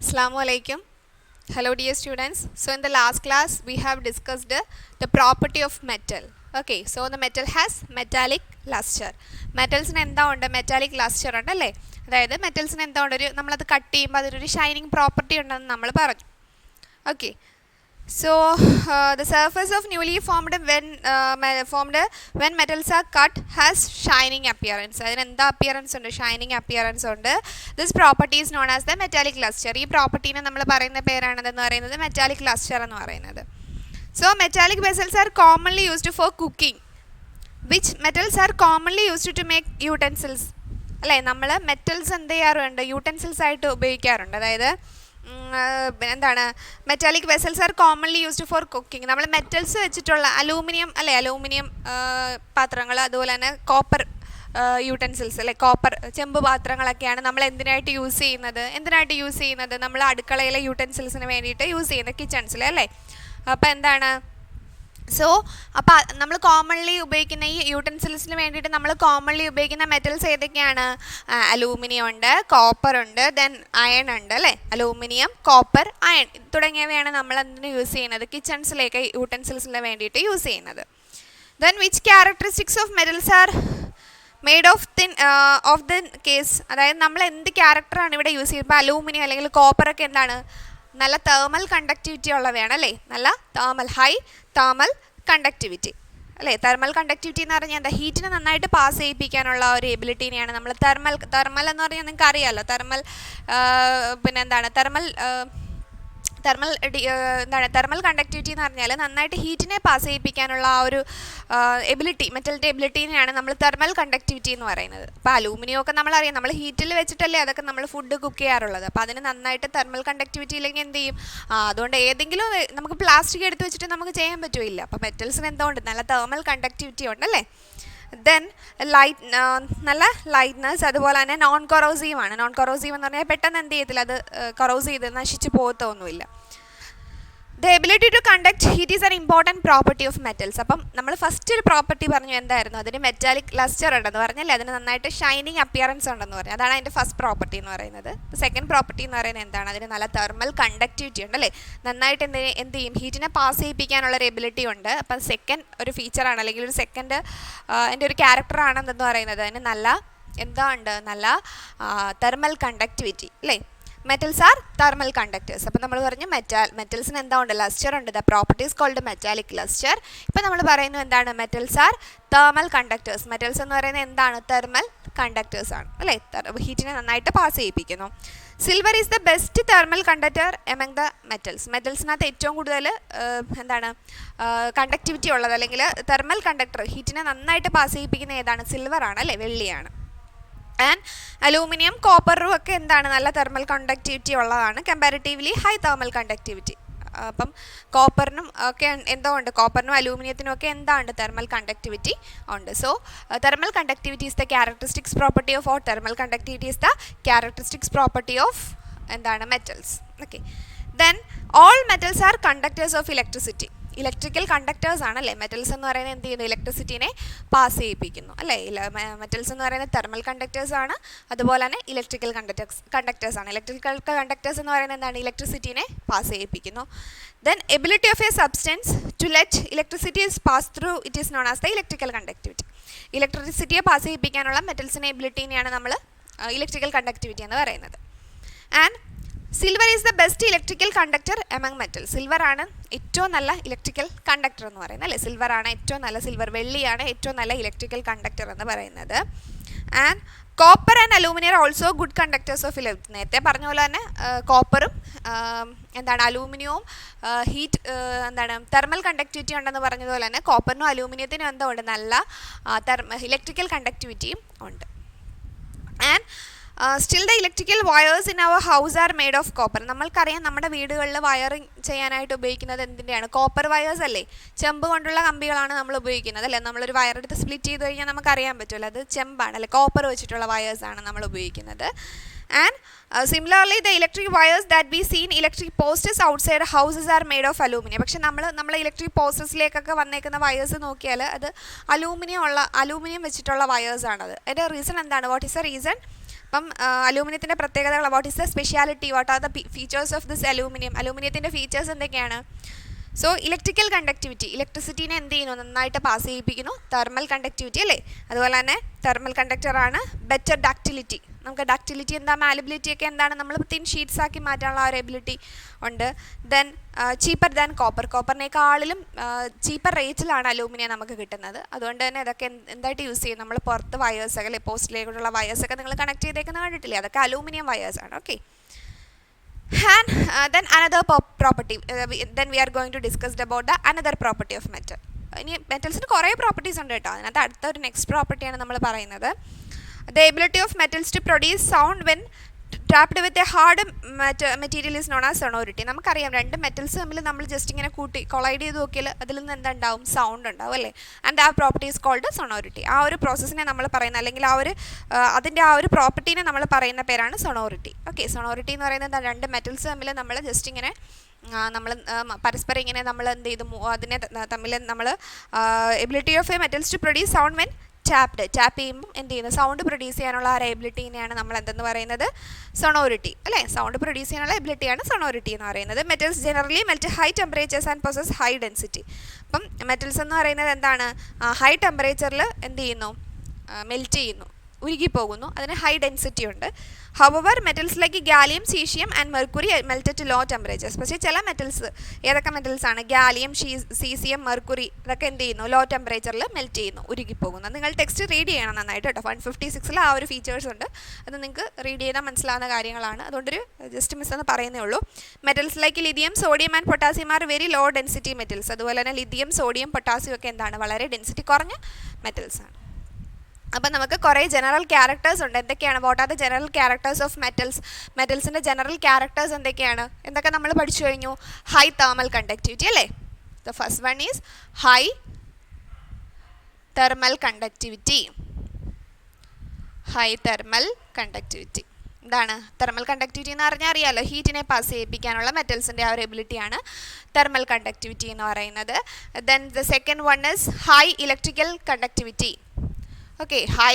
Assalamu alaikum. Hello dear students. So in the last class we have discussed the property of metal. Okay, so the metal has metallic luster. Metals-ന് എന്താ ഉണ്ട്? Metallic luster ഉണ്ട് അല്ലേ? അതായത് മെറ്റൽസിന് എന്താ ഉണ്ട്? നമ്മളത് cut ചെയ്യുമ്പോൾ അതിനൊരു ഷൈനിങ് പ്രോപ്പർട്ടി ഉണ്ടെന്ന് നമ്മൾ പറഞ്ഞു. Okay. So the surface of newly formed when metals are cut has shining appearance. അതിന് എന്താ appearance ഉണ്ട്? Shining appearance ഉണ്ട്. This property is known as the metallic luster. ഈ പ്രോപ്പർട്ടീനെ നമ്മൾ പറയുന്ന പേരാണെന്ന് പറയുന്നത് metallic luster എന്ന് പറയുന്നത്. So metallic vessels are commonly used for cooking. Which metals are commonly used to make utensils? അല്ലേ, നമ്മൾ മെറ്റൽസ് എന്ത് ചെയ്യാറുണ്ട്? യൂട്ടൻസിൽസ് ആയിട്ട് ഉപയോഗിക്കാറുണ്ട്. അതായത് എന്താണ്, metallic vessels R commonly used for cooking. നമ്മൾ മെറ്റൽസ് വെച്ചിട്ടുള്ള അലൂമിനിയം അല്ലേ, അലൂമിനിയം പാത്രങ്ങൾ, അതുപോലെ തന്നെ കോപ്പർ യൂട്ടൻസിൽസ് അല്ലെ, കോപ്പർ ചെമ്പ് പാത്രങ്ങളൊക്കെയാണ് നമ്മൾ എന്തിനായിട്ട് യൂസ് ചെയ്യുന്നത് നമ്മൾ അടുക്കളയിലെ യൂട്ടൻസിൽസിന് വേണ്ടിയിട്ട് യൂസ് ചെയ്യുന്നത്, കിച്ചൺസിൽ അല്ലേ. അപ്പോൾ എന്താണ്, അപ്പോൾ നമ്മൾ കോമൺലി ഉപയോഗിക്കുന്ന ഈ യൂട്ടൻസിൽസിന് വേണ്ടിയിട്ട് നമ്മൾ കോമൺലി ഉപയോഗിക്കുന്ന മെറ്റൽസ് ഏതൊക്കെയാണ്? അലൂമിനിയം ഉണ്ട്, കോപ്പർ ഉണ്ട്, ദെൻ അയൺ ഉണ്ട് അല്ലേ. അലൂമിനിയം, കോപ്പർ, അയൺ തുടങ്ങിയവയാണ് നമ്മൾ എന്തിനു യൂസ് ചെയ്യുന്നത്? കിച്ചൺസിലേക്ക് യൂട്ടൻസിൽസിന് വേണ്ടിയിട്ട് യൂസ് ചെയ്യുന്നത്. Then which characteristics of metals are made of the case? അതായത് നമ്മൾ എന്ത് ക്യാരക്ടറാണ് ഇവിടെ യൂസ് ചെയ്യുന്നത്? ഇപ്പോൾ അലൂമിനിയം അല്ലെങ്കിൽ കോപ്പറൊക്കെ എന്താണ്, നല്ല തേർമൽ കണ്ടക്ടിവിറ്റി ഉള്ളവയാണ് അല്ലേ. നല്ല ഹൈ തേർമൽ കണ്ടക്ടിവിറ്റി അല്ലേ. തെർമൽ കണ്ടക്ടിവിറ്റി എന്ന് പറഞ്ഞാൽ എന്താ? ഹീറ്റിനെ നന്നായിട്ട് പാസ് ചെയ്യിപ്പിക്കാനുള്ള ഒരു എബിലിറ്റീനെയാണ് നമ്മൾ തെർമൽ എന്ന് പറഞ്ഞാൽ നിങ്ങൾക്ക് അറിയാമല്ലോ. തെർമൽ കണ്ടക്ടിവിറ്റി എന്ന് പറഞ്ഞാൽ നന്നായിട്ട് ഹീറ്റിനെ പാസ് ചെയ്യിപ്പിക്കാനുള്ള ആ ഒരു എബിലിറ്റി, മെറ്റലിൻ്റെ എബിലിറ്റീനെയാണ് നമ്മൾ തെർമൽ കണ്ടക്ടിവിറ്റി എന്ന് പറയുന്നത്. അപ്പോൾ അലൂമിനിയം ഒക്കെ നമ്മളറിയാം, നമ്മൾ ഹീറ്റിൽ വെച്ചിട്ടല്ലേ അതൊക്കെ നമ്മൾ ഫുഡ് കുക്ക് ചെയ്യാറുള്ളത്. അപ്പോൾ അതിന് നന്നായിട്ട് തെർമൽ കണ്ടക്ടിവിറ്റി ഇല്ലെങ്കിൽ എന്ത് ചെയ്യും? അതുകൊണ്ട് ഏതെങ്കിലും നമുക്ക് പ്ലാസ്റ്റിക് എടുത്ത് വെച്ചിട്ട് നമുക്ക് ചെയ്യാൻ പറ്റില്ല. അപ്പോൾ മെറ്റൽസിന് എന്തുകൊണ്ട്? നല്ല തെർമൽ കണ്ടക്ടിവിറ്റി ഉണ്ടല്ലേ. ദെൻ നല്ല ലൈറ്റ്നസ്, അതുപോലെ തന്നെ നോൺ കൊറോസീവ് ആണ്. നോൺ കൊറോസീവ് എന്ന് പറഞ്ഞാൽ പെട്ടെന്ന് എന്ത് ചെയ്യത്തില്ല, അത് കൊറോസ് ചെയ്ത് നശിച്ചു പോകത്തൊന്നുമില്ല. The ability to conduct heat is an important property of metals. അപ്പം നമ്മൾ ഫസ്റ്റ് ഒരു പ്രോപ്പർട്ടി പറഞ്ഞു, എന്തായിരുന്നു? അതിന് മെറ്റാലിക് ലസ്റ്റർ ഉണ്ടെന്ന് പറഞ്ഞല്ലേ, അതിന് നന്നായിട്ട് ഷൈനിങ് അപ്പിയറൻസ് ഉണ്ടെന്ന് പറഞ്ഞു. അതാണ് അതിൻ്റെ ഫസ്റ്റ് പ്രോപ്പർട്ടി എന്ന് പറയുന്നത്. സെക്കൻഡ് പ്രോപ്പർട്ടി എന്ന് പറയുന്നത് എന്താണ്? അതിന് നല്ല തെർമൽ കണ്ടക്ടിവിറ്റി ഉണ്ടല്ലേ, നന്നായിട്ട് എന്ത് ചെയ്യും? ഹീറ്റിനെ പാസ് ചെയ്യിപ്പിക്കാനുള്ളൊരു എബിലിറ്റി ഉണ്ട്. അപ്പം സെക്കൻഡ് ഒരു ഫീച്ചറാണ്, അല്ലെങ്കിൽ ഒരു സെക്കൻഡ് എൻ്റെ ഒരു ക്യാരക്ടറാണെന്ന് പറയുന്നത്. അതിന് നല്ല എന്താ ഉണ്ട്? നല്ല തെർമൽ കണ്ടക്ടിവിറ്റി അല്ലേ. Metals are thermal conductors. അപ്പോൾ നമ്മൾ പറഞ്ഞു മെറ്റൽസിന് എന്താ ഉണ്ട്? ലസ്റ്റർ ഉണ്ട്. The properties called metallic lustre. ഇപ്പോൾ നമ്മൾ പറയുന്നു എന്താണ്? Metals are thermal conductors. Metals എന്ന് പറയുന്നത് എന്താണ്? തെർമൽ കണ്ടക്ടേഴ്സ് ആണ് അല്ലേ. ഹീറ്റിനെ നന്നായിട്ട് പാസ് ചെയ്യിപ്പിക്കുന്നു. Silver is the best thermal conductor among the metals. മെറ്റൽസിനകത്ത് ഏറ്റവും കൂടുതൽ എന്താണ് കണ്ടക്ടിവിറ്റി ഉള്ളത്, അല്ലെങ്കിൽ തെർമൽ കണ്ടക്ടർ ഹീറ്റിനെ നന്നായിട്ട് പാസ് ചെയ്യിപ്പിക്കുന്ന ഏതാണ്? സിൽവർ ആണ് അല്ലേ, വെള്ളിയാണ്. ആൻഡ് അലൂമിനിയം, കോപ്പറും ഒക്കെ എന്താണ്? നല്ല തെർമൽ കണ്ടക്ടിവിറ്റി ഉള്ളതാണ്, കമ്പാരിറ്റീവ്ലി ഹൈ തെർമൽ കണ്ടക്ടിവിറ്റി. അപ്പം കോപ്പറിനും ഒക്കെ എന്തോ ഉണ്ട്? കോപ്പറിനും അലൂമിനിയത്തിനും ഒക്കെ എന്താണ്? തെർമൽ കണ്ടക്ടിവിറ്റി ഉണ്ട്. So thermal conductivity is the characteristics property of, or thermal conductivity is the characteristics property of എന്താണ്? Metals. Okay. Then all metals are conductors of electricity. Electrical conductors ആണല്ലേ മെറ്റൽസ് എന്ന് പറയുന്നത്. എന്ത് ചെയ്യുന്നു? ഇലക്ട്രിസിറ്റിനെ പാസ് ചെയ്യിപ്പിക്കുന്നു അല്ലേ. Metals എന്ന് പറയുന്നത് തെർമൽ കണ്ടക്ടേഴ്സ് ആണ്, അതുപോലെ തന്നെ ഇലക്ട്രിക്കൽ കണ്ടക്ടേഴ്സ് ആണ്. ഇലക്ട്രിക്കൽ കണ്ടക്ടേഴ്സ് എന്ന് പറയുന്നത് എന്താണ്? ഇലക്ട്രിസിറ്റിനെ പാസ് ചെയ്യിപ്പിക്കുന്നു. Then ability of a substance to let electricity pass through it is known as the electrical conductivity. ഇലക്ട്രിസിറ്റിയെ പാസ് ചെയ്യിപ്പിക്കാനുള്ള മെറ്റൽസിൻ്റെ എബിലിറ്റീനെയാണ് നമ്മൾ ഇലക്ട്രിക്കൽ കണ്ടക്ടിവിറ്റി എന്ന് പറയുന്നത്. And silver is the best electrical conductor among metal. Silver ആണ് ഏറ്റവും നല്ല ഇലക്ട്രിക്കൽ കണ്ടക്ടർ എന്ന് പറയുന്നത് അല്ലേ. സിൽവർ ആണ് ഏറ്റവും നല്ല, വെള്ളിയാണ് ഏറ്റവും നല്ല ഇലക്ട്രിക്കൽ കണ്ടക്ടർ എന്ന് പറയുന്നത്. And copper and aluminium also good conductors of electric. നേരത്തെ പറഞ്ഞ പോലെ തന്നെ കോപ്പറും എന്താണ് അലൂമിനിയവും ഹീറ്റ് എന്താണ് തെർമൽ കണ്ടക്ടിവിറ്റി ഉണ്ടെന്ന് പറഞ്ഞതുപോലെ തന്നെ കോപ്പറിനും അലൂമിനിയത്തിനും എന്തോ ഉണ്ട്? നല്ല ഇലക്ട്രിക്കൽ കണ്ടക്ടിവിറ്റിയും ഉണ്ട്. And still the electrical wires in our house are made of copper. നമ്മൾക്കറിയാം നമ്മുടെ വീടുകളിൽ വയറിങ് ചെയ്യാനായിട്ട് ഉപയോഗിക്കുന്നത് എന്തിൻ്റെയാണ്? കോപ്പർ വയേഴ്സ് അല്ലേ. ചെമ്പ് കൊണ്ടുള്ള കമ്പികളാണ് നമ്മൾ ഉപയോഗിക്കുന്നത് അല്ലേ. നമ്മളൊരു വയറെടുത്ത് സ്പ്ലിറ്റ് ചെയ്ത് കഴിഞ്ഞാൽ നമുക്കറിയാൻ പറ്റുമല്ലോ, അത് ചെമ്പാണ് അല്ലേ, കോപ്പർ വെച്ചിട്ടുള്ള വയേഴ്സാണ് നമ്മൾ ഉപയോഗിക്കുന്നത്. And similarly the electric wires that we scene electric പോസ്റ്റസ് outside houses are made of aluminium. പക്ഷേ നമ്മൾ ഇലക്ട്രിക് പോസ്റ്റസിലേക്കൊക്കെ വന്നേക്കുന്ന വയേഴ്സ് നോക്കിയാൽ അത് അലൂമിനിയം വെച്ചിട്ടുള്ള വയേഴ്സാണത്. അതിൻ്റെ റീസൺ എന്താണ്? What is the reason? അപ്പം അലൂമിനിയത്തിൻ്റെ പ്രത്യേകതകൾ, what is the speciality, what are the features of this aluminium, അലൂമിനിയത്തിൻ്റെ ഫീച്ചേഴ്സ് എന്തൊക്കെയാണ്? സോ ഇലക്ട്രിക്കൽ കണ്ടക്ടിവിറ്റി, ഇലക്ട്രിസിറ്റീനെ എന്ത് ചെയ്യുന്നു, നന്നായിട്ട് പാസ് ചെയ്യിപ്പിക്കുന്നു. തെർമൽ കണ്ടക്ടിവിറ്റി അല്ലേ, അതുപോലെ തന്നെ തെർമൽ കണ്ടക്ടറാണ്. ബെറ്റർ ഡക്റ്റിലിറ്റി, നമുക്ക് ഡക്റ്റിലിറ്റി എന്താ, മാലബിലിറ്റി ഒക്കെ എന്താണ്, നമ്മൾ തിൻ ഷീറ്റ്സ് ആക്കി മാറ്റാനുള്ള ആ ഒരു എബിലിറ്റി ഉണ്ട്. ദെൻ ചീപ്പർ ദാൻ കോപ്പർ, കോപ്പറിനേക്കാളിലും ചീപ്പർ റേറ്റിലാണ് അലൂമിനിയം നമുക്ക് കിട്ടുന്നത്. അതുകൊണ്ട് തന്നെ ഇതൊക്കെ എന്തായിട്ട് യൂസ് ചെയ്യും, നമ്മൾ പുറത്ത് വയേഴ്സൊക്കെ അല്ലെ, പോസ്റ്റിലേക്കുള്ള വയേഴ്സൊക്കെ നിങ്ങൾ കണക്ട് ചെയ്തേക്കുന്നത് കണ്ടിട്ടില്ലേ, അതൊക്കെ അലൂമിനിയം വയേഴ്സാണ്. Okay. And then another property, then we are going to discuss about the another property of metal. ഇനി മെറ്റൽസിന് കുറേ പ്രോപ്പർട്ടീസ് ഉണ്ട് കേട്ടോ. അതിനകത്ത് അടുത്തൊരു നെക്സ്റ്റ് പ്രോപ്പർട്ടിയാണ് നമ്മൾ പറയുന്നത്. The ability of metals to produce sound when trapped with a hard material is known as sonority. നമുക്കറിയാം രണ്ട് മെറ്റൽസ് തമ്മിൽ നമ്മൾ ജസ്റ്റ് ഇങ്ങനെ കൂട്ടി കൊളൈഡ് ചെയ്ത് നോക്കിയാൽ അതിൽ നിന്ന് എന്തുണ്ടാവും, സൗണ്ട് ഉണ്ടാവും അല്ലേ. ആൻഡ് ആ പ്രോപ്പർട്ടി ഈസ് കോൾഡ് സൊണോറിറ്റി. ആ ഒരു പ്രോസസ്സിനെ നമ്മൾ പറയുന്ന, അല്ലെങ്കിൽ ആ ഒരു അതിൻ്റെ ആ ഒരു പ്രോപ്പർട്ടീനെ നമ്മൾ പറയുന്ന പേരാണ് സൊണോറിറ്റി. ഓക്കെ. സൊണോറിറ്റി എന്ന് പറയുന്നത് രണ്ട് മെറ്റൽസ് തമ്മിൽ നമ്മൾ ജസ്റ്റ് ഇങ്ങനെ നമ്മൾ പരസ്പരം ഇങ്ങനെ നമ്മൾ എന്ത് ചെയ്തു, അതിനെ തമ്മിൽ നമ്മൾ ability of a metals to produce sound when tap ചെയ്യുമ്പം എന്ത് ചെയ്യുന്നത്, സൗണ്ട് പ്രൊഡ്യൂസ് ചെയ്യാനുള്ള ആ ഒരു എബിലിറ്റീനെയാണ് നമ്മൾ എന്തെന്ന് പറയുന്നത്, സൊണോറിറ്റി അല്ലേ. സൗണ്ട് പ്രൊഡ്യൂസ് ചെയ്യാനുള്ള എബിലിറ്റിയാണ് സൊണോറിറ്റി എന്ന് പറയുന്നത്. Metals generally melt high temperatures and possess high density. അപ്പം മെറ്റൽസ് എന്ന് പറയുന്നത് എന്താണ്, ഹൈ ടെമ്പറേച്ചറിൽ എന്ത് ചെയ്യുന്നു, മെൽറ്റ് ചെയ്യുന്നു, ഉരുകിപ്പോകുന്നു, അതിന് ഹൈ ഡെൻസിറ്റി ഉണ്ട്. However metals like gallium, caesium and mercury melt to low temperatures. പക്ഷേ ചില മെറ്റൽസ്, ഏതൊക്കെ മെറ്റൽസാണ്, ഗാലിയം, സീസിയം, മെർക്കുറി, ഇതൊക്കെ എന്ത് ചെയ്യുന്നു, ലോ ടെമ്പറേച്ചറിൽ മെൽറ്റ് ചെയ്യുന്നു, ഉരുകിപ്പോകുന്നു. നിങ്ങൾ ടെക്സ്റ്റ് റീഡ് ചെയ്യണം നന്നായിട്ട് കേട്ടോ. 156 ആ ഒരു ഫീച്ചേഴ്സ് ഉണ്ട്, അത് നിങ്ങൾക്ക് റീഡ് ചെയ്താൽ മനസ്സിലാവുന്ന കാര്യങ്ങളാണ്. അതുകൊണ്ടൊരു ജസ്റ്റ് മിസ് എന്ന് പറയുന്നേ ഉള്ളൂ. Metals like lithium, sodium and potassium are very low density metals. അതുപോലെ തന്നെ ലിഥിയം, സോഡിയം, പൊട്ടാസ്യം ഒക്കെ എന്താണ്, വളരെ ഡെൻസിറ്റി കുറഞ്ഞ മെറ്റൽസാണ്. അപ്പം നമുക്ക് കുറേ ജനറൽ ക്യാരക്ടേഴ്സ് ഉണ്ട്. എന്തൊക്കെയാണ്, what are the general characters of metals, മെറ്റൽസിൻ്റെ ജനറൽ ക്യാരക്ടേഴ്സ് എന്തൊക്കെയാണ്, എന്തൊക്കെ നമ്മൾ പഠിച്ചു കഴിഞ്ഞു. ഹൈ തെർമൽ കണ്ടക്ടിവിറ്റി അല്ലേ. The first one is high thermal conductivity. High thermal conductivity എന്താണ്, തെർമൽ കണ്ടക്ടിവിറ്റി എന്ന് പറഞ്ഞാൽ അറിയാമല്ലോ, ഹീറ്റിനെ പാസ് ചെയ്യിപ്പിക്കാനുള്ള മെറ്റൽസിൻ്റെ ആ ഒരു എബിലിറ്റിയാണ് തെർമൽ കണ്ടക്ടിവിറ്റി എന്ന് പറയുന്നത്. Then the second one is high electrical conductivity. Okay. High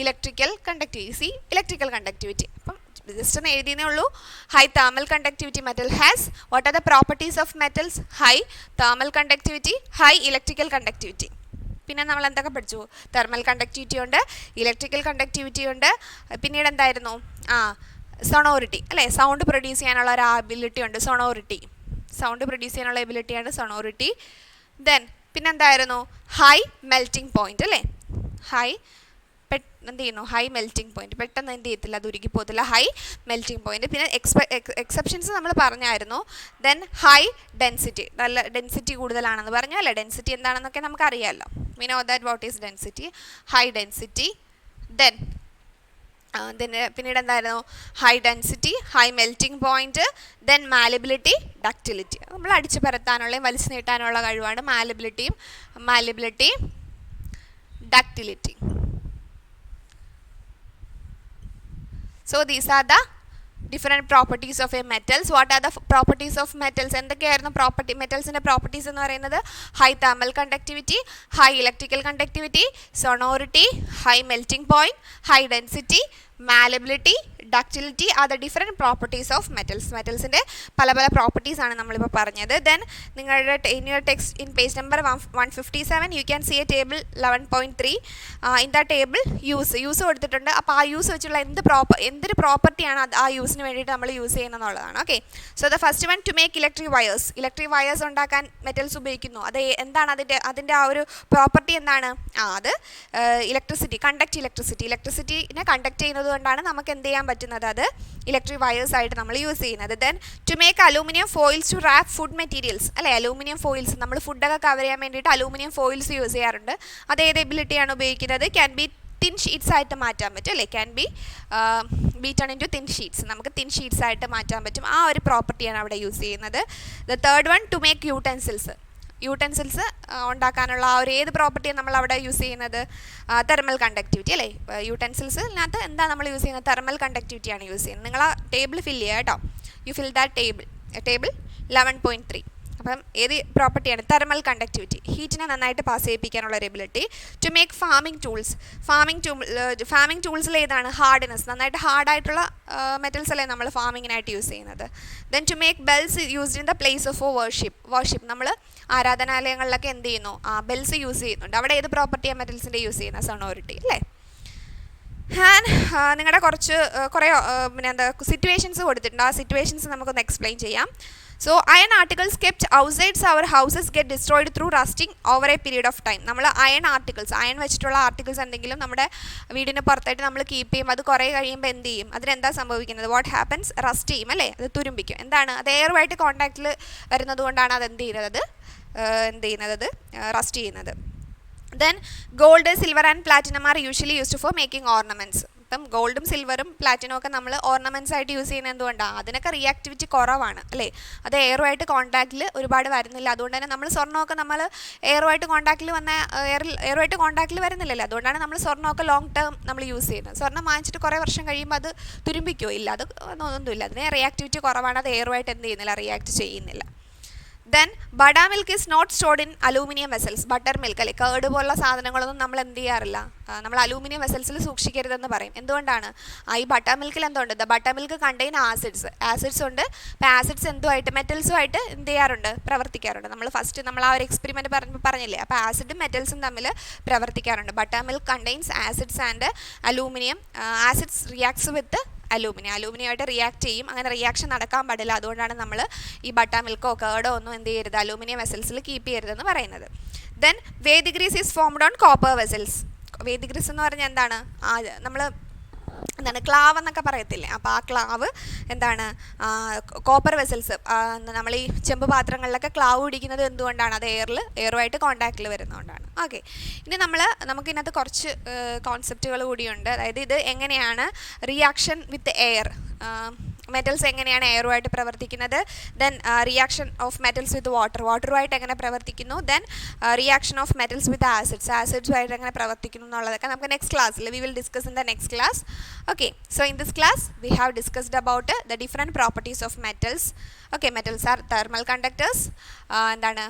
electrical conductivity, electrical conductivity. അപ്പം ജസ്റ്റ് ഒന്ന് എഴുതിയേ ഉള്ളൂ. High thermal conductivity metal has. What are the properties of metals? High thermal conductivity, high electrical conductivity. പിന്നെ നമ്മൾ എന്തൊക്കെ പഠിച്ചു, thermal conductivity ഉണ്ട്, electrical conductivity ഉണ്ട്, പിന്നീട് എന്തായിരുന്നു, സൊണോറിറ്റി അല്ലേ, സൗണ്ട് പ്രൊഡ്യൂസ് ചെയ്യാനുള്ള ഒരു എബിലിറ്റി ഉണ്ട്, സൊണോറിറ്റി, സൗണ്ട് പ്രൊഡ്യൂസ് ചെയ്യാനുള്ള എബിലിറ്റിയാണ് സൊണോറിറ്റി. ദെൻ പിന്നെന്തായിരുന്നു, ഹൈ മെൽറ്റിംഗ് പോയിന്റ് അല്ലേ. ഹൈ എന്ത് ചെയ്യുന്നു, ഹൈ മെൽറ്റിംഗ് പോയിന്റ്, പെട്ടെന്ന് എന്ത് ചെയ്യത്തില്ല, അത് ഉരുകി പോകത്തില്ല, ഹൈ മെൽറ്റിംഗ് പോയിന്റ്. പിന്നെ എക്സെപ്ഷൻസ് നമ്മൾ പറഞ്ഞായിരുന്നു. ദെൻ ഹൈ ഡെൻസിറ്റി, നല്ല ഡെൻസിറ്റി കൂടുതലാണെന്ന് പറഞ്ഞു അല്ലേ. ഡെൻസിറ്റി എന്താണെന്നൊക്കെ നമുക്കറിയാമല്ലോ. We know that what is density, high density. Then പിന്നീട് എന്തായിരുന്നു, high density, high melting point, then malleability, ductility. നമ്മൾ അടിച്ചു പരത്താനുള്ള വലിച്ചു നീട്ടാനുള്ള കഴിവാണ് malleability, ductility. So these are the different properties of a metals. What are the properties of metals? എന്തൊക്കെയായിരുന്നു property, മെറ്റൽസിൻ്റെ പ്രോപ്പർട്ടീസ് എന്ന് പറയുന്നത്? High thermal conductivity, high electrical conductivity, sonority, high melting point, high density, malleability, ductility are the different properties of metals. മെറ്റൽസിൻ്റെ പല പല പ്രോപ്പർട്ടീസാണ് നമ്മളിപ്പോൾ പറഞ്ഞത്. ദെൻ നിങ്ങളുടെ in your text in page number 157 you can see a table 11.3. In the table use കൊടുത്തിട്ടുണ്ട്. അപ്പോൾ ആ യൂസ് വെച്ചുള്ള എന്തൊരു പ്രോപ്പർട്ടിയാണ് ആ യൂസിന് വേണ്ടിയിട്ട് നമ്മൾ യൂസ് ചെയ്യുന്നതെന്നുള്ളതാണ്. Okay. So the first one, to make electric wires ഉണ്ടാക്കാൻ മെറ്റൽസ് ഉപയോഗിക്കുന്നു. അത് എന്താണ് അതിൻ്റെ ആ ഒരു പ്രോപ്പർട്ടി എന്താണ്? അത് ഇലക്ട്രിസിറ്റിനെ കണ്ടക്ട് ചെയ്യുന്നത് കൊണ്ടാണ് നമുക്ക് എന്ത് ചെയ്യാൻ പറ്റുന്നത്, അത് ഇലക്ട്രിക് വയേഴ്സ് ആയിട്ട് നമ്മൾ യൂസ് ചെയ്യുന്നത്. Then to make aluminium foils to wrap food materials അല്ലേ. അലൂമിനിയം ഫോയിൽസ്, നമ്മൾ ഫുഡൊക്കെ കവർ ചെയ്യാൻ വേണ്ടിയിട്ട് അലൂമിനിയം ഫോയിൽസ് യൂസ് ചെയ്യാറുണ്ട്. അത് ഏത് എബിലിറ്റിയാണ് ഉപയോഗിക്കുന്നത്? ക്യാൻ ബി തിൻ ഷീറ്റ്സ് ആയിട്ട് മാറ്റാൻ പറ്റും അല്ലേ. Can be beaten into thin sheets, നമുക്ക് തിൻ ഷീറ്റ്സ് ആയിട്ട് മാറ്റാൻ പറ്റും. ആ ഒരു പ്രോപ്പർട്ടിയാണ് അവിടെ യൂസ് ചെയ്യുന്നത്. The third one, to make utensils ഉണ്ടാക്കാനുള്ള ആ ഒരു ഏത് പ്രോപ്പർട്ടിയാണ് നമ്മൾ അവിടെ യൂസ് ചെയ്യുന്നത്? തെർമൽ കണ്ടക്ടിവിറ്റി അല്ലേ. യൂട്ടൻസിൽസിനകത്ത് എന്താ നമ്മൾ യൂസ് ചെയ്യുന്നത്? തെർമൽ കണ്ടക്ടിവിറ്റിയാണ് യൂസ് ചെയ്യുന്നത്. നിങ്ങൾ ആ ടേബിൾ ഫില്ല് ചെയ്യുക കേട്ടോ. You fill that table 11.3. അപ്പം ഏത് പ്രോപ്പർട്ടിയാണ്? തെർമൽ കണ്ടക്ടിവിറ്റി, ഹീറ്റിനെ നന്നായിട്ട് പാസ് ചെയ്യിപ്പിക്കാനുള്ള ഒരു എബിലിറ്റി. ടു മേക്ക് ഫാമിംഗ് ടൂൾസിൽ ഏതാണ്? ഹാർഡ്നെസ്, നന്നായിട്ട് ഹാർഡായിട്ടുള്ള മെറ്റൽസ് അല്ലേ നമ്മൾ ഫാമിങ്ങിനായിട്ട് യൂസ് ചെയ്യുന്നത്. Then to make bells used in the place of worship, നമ്മൾ ആരാധനാലയങ്ങളിലൊക്കെ എന്ത് ചെയ്യുന്നു? ബെൽസ് യൂസ് ചെയ്യുന്നുണ്ട്. അവിടെ ഏത് പ്രോപ്പർട്ടിയാണ് മെറ്റൽസിൻ്റെ യൂസ് ചെയ്യുന്നത്? സൊണോറിറ്റി അല്ലേ. നിങ്ങളുടെ കുറേ പിന്നെ എന്താ സിറ്റുവേഷൻസ് കൊടുത്തിട്ടുണ്ട്. ആ സിറ്റുവേഷൻസ് നമുക്കൊന്ന് എക്സ്പ്ലെയിൻ ചെയ്യാം. So iron articles kept outsides our houses get destroyed through rusting over a period of time. നമ്മൾ അയൺ വെച്ചിട്ടുള്ള ആർട്ടിക്കിൾസ് എന്തെങ്കിലും നമ്മുടെ വീടിന് പുറത്തായിട്ട് നമ്മൾ കീപ്പ് ചെയ്യും. അത് കുറേ കഴിയുമ്പോൾ എന്ത് ചെയ്യും? അതിനെന്താ സംഭവിക്കുന്നത്? What happens? റസ്റ്റ് ചെയ്യും അല്ലേ, അത് തുരുമ്പിക്കും. എന്താണ്? അത് എയറുമായിട്ട് കോൺടാക്റ്റിൽ വരുന്നത് കൊണ്ടാണ് അത് എന്ത് ചെയ്യുന്നത്? അത് റസ്റ്റ് ചെയ്യുന്നത്. Then gold, silver and platinum are usually used for making ornaments. ഇപ്പം ഗോൾഡും സിൽവറും പ്ലാറ്റിനും ഒക്കെ നമ്മൾ ഓർണമെൻറ്റ്സ് ആയിട്ട് യൂസ് ചെയ്യുന്നത് എന്തുകൊണ്ടാണ്? അതിനൊക്കെ റിയാക്ടിവിറ്റി കുറവാണ് അല്ലേ, അത് എയറുമായിട്ട് കോൺടാക്റ്റിൽ ഒരുപാട് വരുന്നില്ല. അതുകൊണ്ട് തന്നെ നമ്മൾ സ്വർണ്ണമൊക്കെ നമ്മൾ എയറുമായിട്ട് കോൺടാക്റ്റിൽ വരുന്നില്ലല്ലോ. അതുകൊണ്ടാണ് നമ്മൾ സ്വർണ്ണമൊക്കെ ലോങ് ടേം നമ്മൾ യൂസ് ചെയ്യുന്നത്. സ്വർണ്ണം വാങ്ങിച്ചിട്ട് കുറേ വർഷം കഴിയുമ്പോൾ അത് തുരുമ്പിക്കോ? ഇല്ല, അത് ഒന്നുമില്ല. അതിന് റിയാക്ടിവിറ്റി കുറവാണ്, അത് എയറുമായിട്ട് എന്ത് ചെയ്യുന്നില്ല? റിയാക്ട് ചെയ്യുന്നില്ല. Then buttermilk is not stored in aluminium vessels. Buttermilk അല്ലെ, കേർഡ് പോലുള്ള സാധനങ്ങളൊന്നും നമ്മൾ എന്ത് ചെയ്യാറില്ല, നമ്മൾ അലൂമിനിയം വെസൽസിൽ സൂക്ഷിക്കരുതെന്ന് പറയും. എന്തുകൊണ്ടാണ്? ഈ ബട്ടർ മിൽക്കിൽ എന്തുണ്ട്? The butter milk contain acids ഉണ്ട്. അപ്പോൾ ആസിഡ്സ് എന്തുമായിട്ട്? മെറ്റൽസുമായിട്ട് എന്ത് ചെയ്യാറുണ്ട്? പ്രവർത്തിക്കാറുണ്ട്. നമ്മൾ ആ ഒരു എക്സ്പെരിമെൻറ്റ് പറഞ്ഞില്ലേ, അപ്പോൾ ആസിഡും മെറ്റൽസും തമ്മിൽ പ്രവർത്തിക്കാറുണ്ട്. Butter milk contains acids and aluminium. Acids reacts with അലൂമിനിയമായിട്ട് റിയാക്ട് ചെയ്യും. അങ്ങനെ റിയാക്ഷൻ നടക്കാൻ പാടില്ല. അതുകൊണ്ടാണ് നമ്മൾ ഈ ബട്ടർ മിൽക്കോ കേർഡോ ഒന്നും എന്ത് ചെയ്യരുത്? അലൂമിനിയം വെസൽസിൽ കീപ്പ് ചെയ്യരുതെന്ന് പറയുന്നത്. Then verdigris is formed on copper vessels. Verdigris എന്ന് പറഞ്ഞാൽ എന്താണ്? നമ്മൾ ക്ലാവ് എന്നൊക്കെ പറയത്തില്ലേ, അപ്പോൾ ആ ക്ലാവ് എന്താണ്? കോപ്പർ വെസൽസ്, നമ്മൾ ഈ ചെമ്പ് പാത്രങ്ങളിലൊക്കെ ക്ലാവ് പിടിക്കുന്നത് എന്തുകൊണ്ടാണ്? അത് എയറുമായിട്ട് കോൺടാക്റ്റിൽ വരുന്നതുകൊണ്ടാണ്. ഓക്കെ, ഇനി നമുക്കിതിനകത്ത് കുറച്ച് കോൺസെപ്റ്റുകൾ കൂടിയുണ്ട്. അതായത് ഇത് എങ്ങനെയാണ് റിയാക്ഷൻ വിത്ത് എയർ, മെറ്റൽസ് എങ്ങനെയാണ് എയറുമായിട്ട് പ്രവർത്തിക്കുന്നത്. Then reaction of metals with വാട്ടറുമായിട്ട് എങ്ങനെ പ്രവർത്തിക്കുന്നു. Then reaction of metals with ആസിഡ്സുമായിട്ട് എങ്ങനെ പ്രവർത്തിക്കുന്നു എന്നുള്ളതൊക്കെ നമുക്ക് നെക്സ്റ്റ് ക്ലാസ്സിൽ we will discuss in the next class. Okay, so in this class we have discussed about the different properties of metals. Okay, metals are thermal conductors, എന്താണ്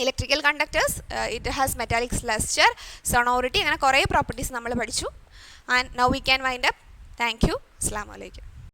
electrical conductors, it has metallic lustre, sonority, അങ്ങനെ കുറേ properties നമ്മൾ പഠിച്ചു. And now we can wind up. Thank you. അസ്സലാമു അലൈക്കും.